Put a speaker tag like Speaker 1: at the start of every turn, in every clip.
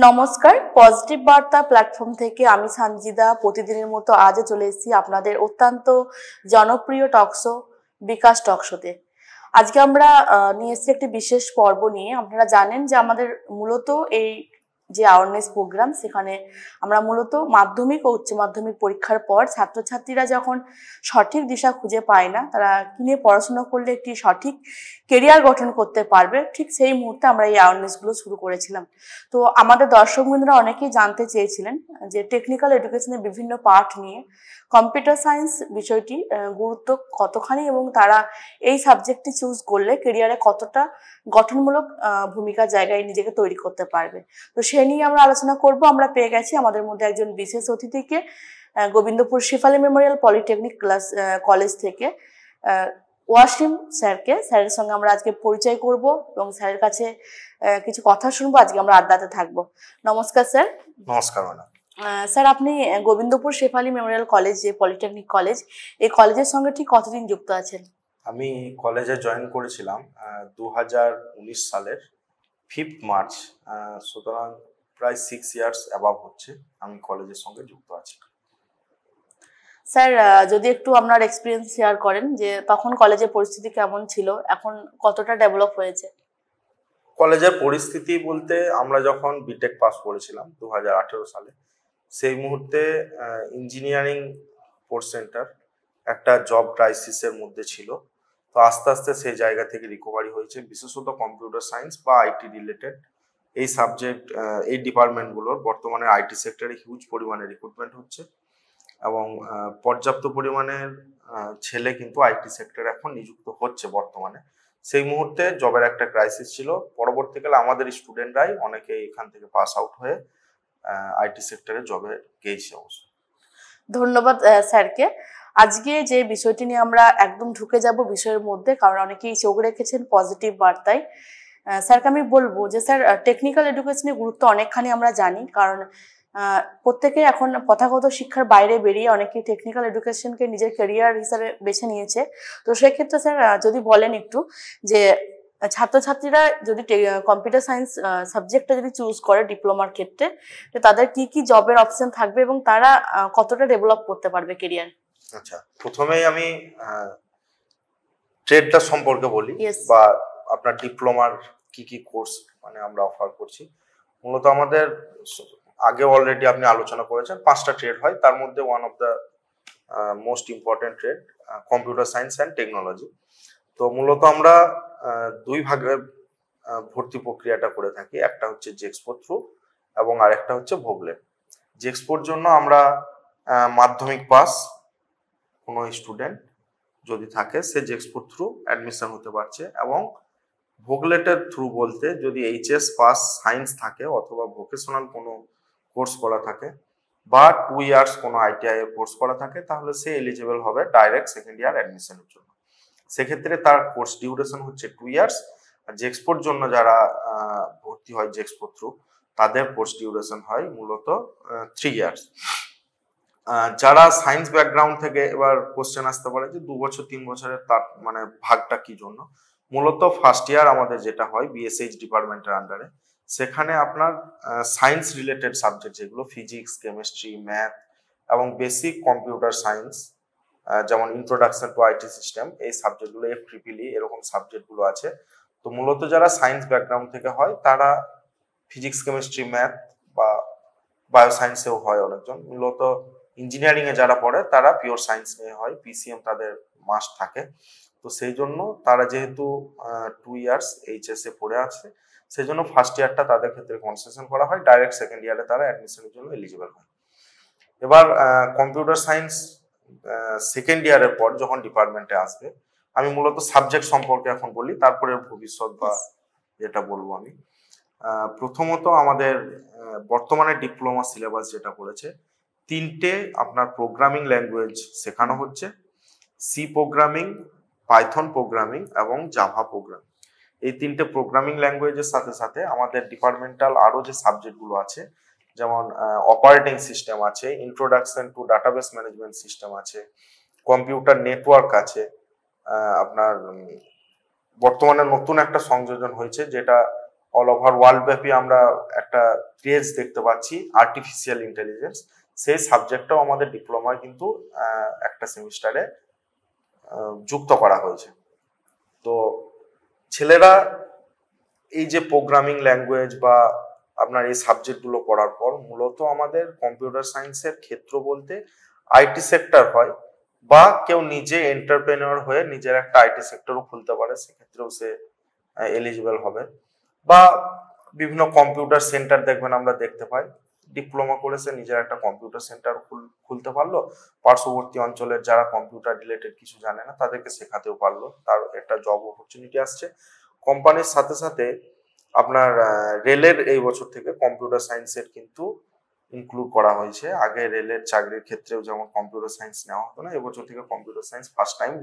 Speaker 1: নমস্কার, পজিটিভ বার্তা প্ল্যাটফর্ম থেকে আমি সানজিদা প্রতিদিনের মতো আজও চলে এসেছি আপনাদের অত্যন্ত জনপ্রিয় টকশো বিকাশ টকশোতে। আজকে আমরা নিয়ে এসেছি একটি বিশেষ পর্ব নিয়ে। আপনারা জানেন যে আমাদের মূলত এই যে অ্যাওয়ারনেস প্রোগ্রাম, সেখানে আমরা মূলত মাধ্যমিক ও উচ্চ মাধ্যমিক পরীক্ষার পর ছাত্রছাত্রীরা যখন সঠিক দিশা খুঁজে পায় না, তারা কি নিয়ে পড়াশোনা করলে একটি সঠিক কেরিয়ার গঠন করতে পারবে, ঠিক সেই মুহূর্তে আমরা এই অ্যাওয়ারনেসগুলো শুরু করেছিলাম। তো আমাদের দর্শকবৃন্দরা অনেকেই জানতে চেয়েছিলেন যে টেকনিক্যাল এডুকেশনের বিভিন্ন পার্ট নিয়ে কম্পিউটার সায়েন্স বিষয়টি গুরুত্ব কতখানি এবং তারা এই সাবজেক্টটি চুজ করলে কেরিয়ারে কতটা গঠনমূলক ভূমিকার জায়গায় নিজেকে তৈরি করতে পারবে। তো সে নিয়ে আমরা আলোচনা করব। আমরা পেয়ে গেছি আমাদের মধ্যে একজন বিশেষ অতিথিকে, Gobindapur Shefali Memorial polytechnic college থেকে ওয়াসিম স্যারকে। স্যারের সঙ্গে আমরা আজকে পরিচয় করব এবং স্যারের কাছে কিছু কথা শুনবো। আজকে আমরা আড্ডাতে থাকবো। নমস্কার স্যার।
Speaker 2: নমস্কার ম্যাডাম।
Speaker 1: স্যার, আপনি গোবিন্দপুর শেফালি মেমোরিয়াল কলেজ, যে পলিটেকনিক কলেজ, এই কলেজের সঙ্গে ঠিক কতদিন যুক্ত আছেন?
Speaker 2: আমি কলেজে জয়েন করেছিলাম 2019 সালের 5 মার্চ, সুতরাং প্রায় 6 ইয়ার্স অ্যাবাভ হচ্ছে আমি কলেজের সঙ্গে যুক্ত আছি।
Speaker 1: স্যার, যদি একটু আপনার এক্সপিরিয়েন্স শেয়ার করেন যে তখন কলেজের পরিস্থিতি কেমন ছিল, এখন কতটা ডেভেলপ হয়েছে?
Speaker 2: কলেজের পরিস্থিতি বলতে, আমরা যখন বিটেক পাস করেছিলাম 2018 সালে, সেই মুহূর্তে ইঞ্জিনিয়ারিং কোর্স সেন্টার একটা জব ক্রাইসিসের মধ্যে ছিল। তো আস্তে আস্তে সেই জায়গা থেকে রিকভারি হয়েছে, বিশেষত কম্পিউটার সায়েন্স বা আইটি রিলেটেড এই সাবজেক্ট, এই ডিপার্টমেন্টগুলোর বর্তমানে আইটি সেক্টরে হিউজ পরিমাণে রিক্রুটমেন্ট হচ্ছে এবং পর্যাপ্ত পরিমাণের ছেলে কিন্তু আইটি সেক্টরে এখন নিযুক্ত হচ্ছে বর্তমানে। সেই মুহূর্তে জবের একটা ক্রাইসিস ছিল। পরবর্তীকালে আমাদের স্টুডেন্টরাই অনেকে এখান থেকে পাস আউট হয়ে আইটি সেক্টরে জবে গিয়েছে। অবশ্য
Speaker 1: ধন্যবাদ স্যারকে। আজকে যে বিষয়টি নিয়ে আমরা একদম ঢুকে যাব বিষয়ের মধ্যে, কারণ অনেকেই চোখ রেখেছেন পজিটিভ বার্তায়। স্যারকে আমি বলবো যে স্যার, টেকনিক্যাল এডুকেশনের গুরুত্ব অনেকখানি আমরা জানি, কারণ প্রত্যেকে এখন প্রথাগত শিক্ষার বাইরে বেরিয়ে অনেকেই টেকনিক্যাল এডুকেশনকে নিজের ক্যারিয়ার হিসাবে বেছে নিয়েছে। তো সেক্ষেত্রে স্যার যদি বলেন একটু যে ছাত্রছাত্রীরা যদি কম্পিউটার সায়েন্স সাবজেক্টটা যদি চুজ করে ডিপ্লোমার ক্ষেত্রে, তাদের কি কি জবের অপশন থাকবে এবং তারা কতটা ডেভেলপ করতে পারবে কেরিয়ার?
Speaker 2: আচ্ছা, প্রথমেই আমি ট্রেডটা সম্পর্কে বলি,
Speaker 1: Yes.
Speaker 2: বা আপনার ডিপ্লোমার কি কি কোর্স মানে আমরা অফার করছি। মূলত আমাদের আগে অলরেডি আপনি আলোচনা করেছেন 5টা ট্রেড হয়, তার মধ্যে one of the most important trade computer science and technology. তো মূলত আমরা দুই ভাগে ভর্তি প্রক্রিয়াটা করে থাকি, একটা হচ্ছে জেক্সপোর থ্রু এবং আরেকটা হচ্ছে ভোগলেট। জেক্সপোর জন্য আমরা মাধ্যমিক পাস কোনো স্টুডেন্ট যদি থাকে সে জেক্সপোর থ্রু অ্যাডমিশন হতে পারছে, এবং ভোগলেটের থ্রু বলতে যদি এইচএস পাস সায়েন্স থাকে অথবা ভোকেশনাল কোনো কোর্স করা থাকে বা 2 ইয়ার্স কোনো আইটিআই এর কোর্স করা থাকে, তাহলে সে এলিজিবল হবে ডাইরেক্ট সেকেন্ড ইয়ার অ্যাডমিশনের জন্য। সেক্ষেত্রে তার কোর্স ডিউরেশন হচ্ছে 2 ইয়ার্স। আর জেক্সপোর জন্য যারা ভর্তি হয় জেক্সপোর থ্রু, তাদের কোর্স ডিউরেশন হয় মূলত 3 ইয়ার্স। যারা সায়েন্স ব্যাকগ্রাউন্ড থেকে, এবার কোশ্চেন আসতে পারে যে 2 বছর 3 বছরের তার মানে ভাগটা কি জন্য। মূলত ফার্স্ট ইয়ার আমাদের যেটা হয় বিএসএইচ ডিপার্টমেন্টের আন্ডারে, সেখানে আপনার সায়েন্স রিলেটেড সাবজেক্ট যেগুলো ফিজিক্স, কেমিস্ট্রি, ম্যাথ এবং বেসিক কম্পিউটার সায়েন্স, যেমন ইন্ট্রোডাকশন টু আইটি সিস্টেম, এই সাবজেক্টগুলো, FEEE এরকম সাবজেক্টগুলো আছে। তো মূলত যারা সায়েন্স ব্যাকগ্রাউন্ড থেকে হয় তারা ফিজিক্স, কেমিস্ট্রি, ম্যাথ বা বায়োসায়েন্সেও হয় অনেকজন। মূলত ইঞ্জিনিয়ারিং এ যারা পড়ে তারা পিওর সায়েন্স নিয়ে হয়, পিসিএম তাদের মাস্ট থাকে। তো সেই জন্য তারা যেহেতু 2 ইয়ার্স এইচএস এ পড়ে আছে, সেই জন্য ফার্স্ট ইয়ারটা তাদের ক্ষেত্রে কনসেশন করা হয়, ডাইরেক্ট সেকেন্ড ইয়ারে তারা অ্যাডমিশনের জন্য এলিজিবল হয়। এবার কম্পিউটার সায়েন্স সেকেন্ড ইয়ারের পর যখন ডিপার্টমেন্টে আসবে, আমি মূলত সাবজেক্ট সম্পর্কে এখন বলি, তারপরে ভবিষ্যৎ বা যেটা বলবো আমি। প্রথমত আমাদের বর্তমানে ডিপ্লোমা সিলেবাস যেটা করেছে, 3টে আপনার প্রোগ্রামিং ল্যাঙ্গুয়েজ শেখানো হচ্ছে, সি প্রোগ্রামিং, পাইথন প্রোগ্রামিং এবং জাভা প্রোগ্রামিং। এই 3টে প্রোগ্রামিং ল্যাঙ্গুয়েজের সাথে সাথে আমাদের ডিপার্টমেন্টাল আরো যে সাবজেক্টগুলো আছে, যেমন অপারেটিং সিস্টেম আছে, introduction to database management system আছে, কম্পিউটার নেটওয়ার্ক আছে, আপনার বর্তমানে নতুন একটা সংযোজন হয়েছে যেটা অল ওভার ওয়ার্ল্ড ব্যাপী আমরা একটা ক্রেজ দেখতে পাচ্ছি আর্টিফিশিয়াল ইন্টেলিজেন্স, সেই সাবজেক্টটাও আমাদের ডিপ্লোমায় কিন্তু একটা সেমিস্টারে যুক্ত করা হয়েছে। তো ছেলেরা এই যে প্রোগ্রামিং ল্যাঙ্গুয়েজ বা আপনার এই সাবজেক্টগুলো পড়ার পর মূলত আমাদের কম্পিউটার সায়েন্সের ক্ষেত্র বলতে আইটি সেক্টর হয়, বা কেউ নিজে এন্টারপ্রেনিউর হয়ে নিজের একটা আইটি সেক্টরও খুলতে পারে, সেক্ষেত্রেও সে এলিজিবল হবে। বা বিভিন্ন কম্পিউটার সেন্টার দেখবেন আমরা দেখতে পাই, ডিপ্লোমা করে সে নিজের একটা কম্পিউটার সেন্টার খুলতে পারলো, পার্শ্ববর্তী অঞ্চলের যারা কম্পিউটার রিলেটেড কিছু জানে না তাদেরকে শেখাতেও পারলো, তার একটা জব অপরচুনিটি আসছে। কোম্পানির সাথে সাথে আপনার রেলের এই বছর থেকে কম্পিউটার সায়েন্সের কিন্তু ইনক্লুড করা হয়েছে। আগে রেলের চাকরির ক্ষেত্রেও যেমন কম্পিউটার সায়েন্স নেওয়া হতো না, এবছর থেকে কম্পিউটার সায়েন্স ফার্স্ট টাইম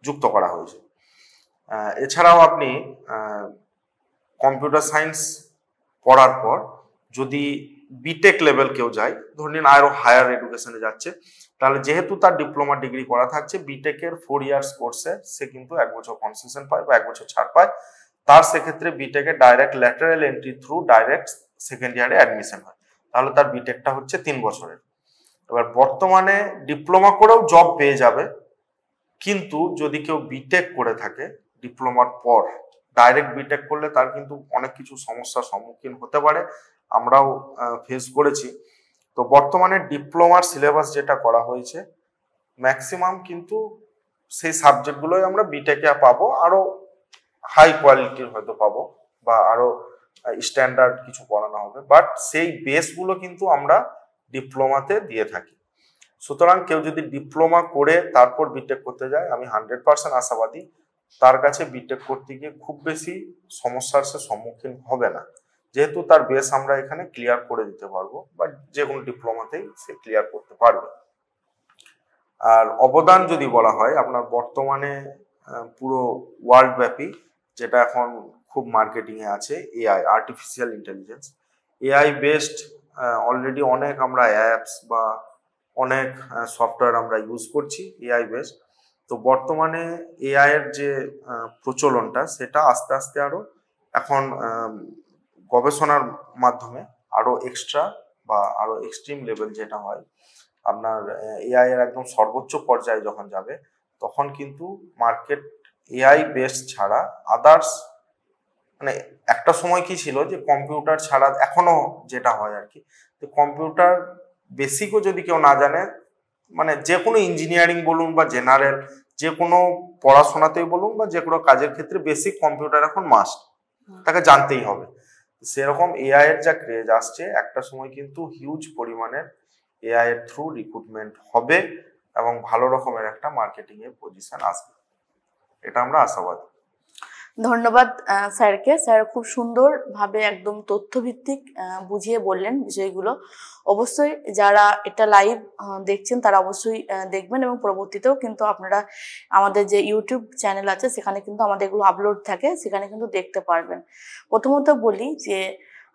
Speaker 2: যুক্ত করা হয়েছে। এছাড়াও আপনি কম্পিউটার সায়েন্স পড়ার পর যদি বিটেক লেভেল কেউ যায়, ধরে নিন আরো হায়ার এডুকেশনে যাচ্ছে, তাহলে যেহেতু তার ডিপ্লোমা ডিগ্রি করা থাকছে, বিটেকের 4 ইয়ার্স কোর্সে সে কিন্তু 1 বছর কনসেশন পায় বা 1 বছর ছাড় পায়। তার সেক্ষেত্রে বিটেকে direct lateral entry through direct second ইয়ারে অ্যাডমিশন হয়, তাহলে তার বিটেকটা হচ্ছে 3 বছরের। এবার বর্তমানে ডিপ্লোমা করেও জব পেয়ে যাবে, কিন্তু যদি কেউ বিটেক করে থাকে ডিপ্লোমার পর ডাইরেক্ট বিটেক করলে তার কিন্তু অনেক কিছু সমস্যার সম্মুখীন হতে পারে, আমরাও ফেস করেছি। তো বর্তমানে ডিপ্লোমার সিলেবাস যেটা করা হয়েছে ম্যাক্সিমাম কিন্তু সেই সাবজেক্টগুলোই আমরা বিটেকে পাবো, আরো হাই কোয়ালিটির হয়তো পাবো বা আরো স্ট্যান্ডার্ড কিছু পড়ানো হবে, বাট সেই বেসগুলো কিন্তু আমরা ডিপ্লোমাতে দিয়ে থাকি। সুতরাং কেউ যদি ডিপ্লোমা করে তারপর বিটেক করতে যায়, আমি 100% আশাবাদী তার কাছে বিটেক করতে গিয়ে খুব বেশি সমস্যার সে সম্মুখীন হবে না, যেহেতু তার বেস আমরা এখানে ক্লিয়ার করে দিতে পারবো, বা যে কোনো ডিপ্লোমাতেই সে ক্লিয়ার করতে পারবে। আর অবদান যদি বলা হয়, আপনার বর্তমানে পুরো ওয়ার্ল্ড ব্যাপী যেটা এখন খুব মার্কেটিং এ আছে, AI, artificial intelligence, AI based already অনেক আমরা অ্যাপস বা অনেক সফটওয়্যার আমরা ইউজ করছি এআই বেসড। তো বর্তমানে এআই এর যে প্রচলনটা সেটা আস্তে আস্তে আরো এখন গবেষণার মাধ্যমে আরো এক্সট্রা বা আরো এক্সট্রিম লেভেল যেটা হয়, আপনার এআই এর একদম সর্বোচ্চ পর্যায়ে যখন যাবে, তখন কিন্তু মার্কেট এআই বেসড ছাড়া আদার্স, মানে একটা সময় কি ছিল যে কম্পিউটার ছাড়া, এখনো যেটা হয় আর কি, তো কম্পিউটার বেসিকও যদি কেউ না জানে, মানে যে কোনো ইঞ্জিনিয়ারিং বলুন বা জেনারেল যে কোনো পড়াশোনাতেই বলুন বা যে কোনো কাজের ক্ষেত্রে বেসিক কম্পিউটার এখন মাস্ট, তাকে জানতেই হবে। সেরকম এআই এর যা ক্রেজ আসছে, একটা সময় কিন্তু হিউজ পরিমাণের এআই এর থ্রু রিক্রুটমেন্ট হবে এবং ভালো রকমের একটা মার্কেটিং এর পজিশন আসবে, এটা আমরা আশাবাদী।
Speaker 1: ধন্যবাদ স্যারকে। স্যার খুব সুন্দরভাবে একদম তথ্যভিত্তিক বুঝিয়ে বললেন বিষয়গুলো। অবশ্যই যারা এটা লাইভ দেখছেন তারা অবশ্যই দেখবেন, এবং পরবর্তীতেও কিন্তু আপনারা আমাদের যে ইউটিউব চ্যানেল আছে সেখানে কিন্তু আমাদের এগুলো আপলোড থাকে, সেখানে কিন্তু দেখতে পারবেন। প্রথমত বলি যে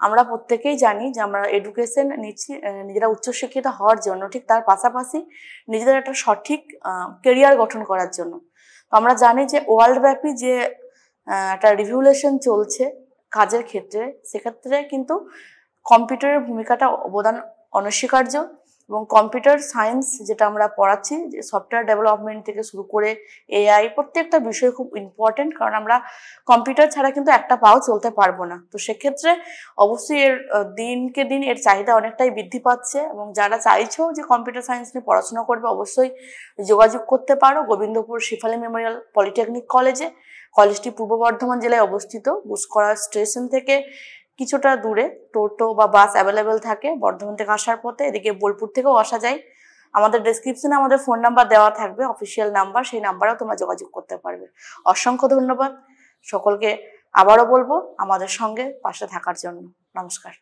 Speaker 1: আমরা প্রত্যেকেই জানি যে আমরা এডুকেশন নিচ্ছি নিজেরা উচ্চশিক্ষিত হওয়ার জন্য, ঠিক তার পাশাপাশি নিজেদের একটা সঠিক কেরিয়ার গঠন করার জন্য। তো আমরা জানি যে ওয়ার্ল্ড ব্যাপী যে একটা রিভলিউশন চলছে কাজের ক্ষেত্রে, সেক্ষেত্রে কিন্তু কম্পিউটারের ভূমিকাটা অবদান অনস্বীকার্য। এবং কম্পিউটার সায়েন্স যেটা আমরা পড়াচ্ছি, যে সফটওয়্যার ডেভেলপমেন্ট থেকে শুরু করে এআই, প্রত্যেকটা বিষয় খুব ইম্পর্টেন্ট, কারণ আমরা কম্পিউটার ছাড়া কিন্তু একটা পাও চলতে পারবো না। তো সেক্ষেত্রে অবশ্যই এর দিনকে দিন এর চাহিদা অনেকটাই বৃদ্ধি পাচ্ছে, এবং যারা চাইছো যে কম্পিউটার সায়েন্স নিয়ে পড়াশোনা করবে অবশ্যই যোগাযোগ করতে পারো গোবিন্দপুর শিফালী মেমোরিয়াল পলিটেকনিক কলেজে। কলেজটি পূর্ব বর্ধমান জেলায় অবস্থিত। বুসকরা স্টেশন থেকে কিছুটা দূরে টোটো বা বাস অ্যাভেলেবেল থাকে বর্ধমান থেকে আসার পথে, এদিকে বোলপুর থেকেও আসা যায়। আমাদের ডেসক্রিপশনে আমাদের ফোন নাম্বার দেওয়া থাকবে, অফিসিয়াল নাম্বার, সেই নাম্বারেও তোমরা যোগাযোগ করতে পারবে। অসংখ্য ধন্যবাদ সকলকে, আবারও বলবো আমাদের সঙ্গে পাশে থাকার জন্য। নমস্কার।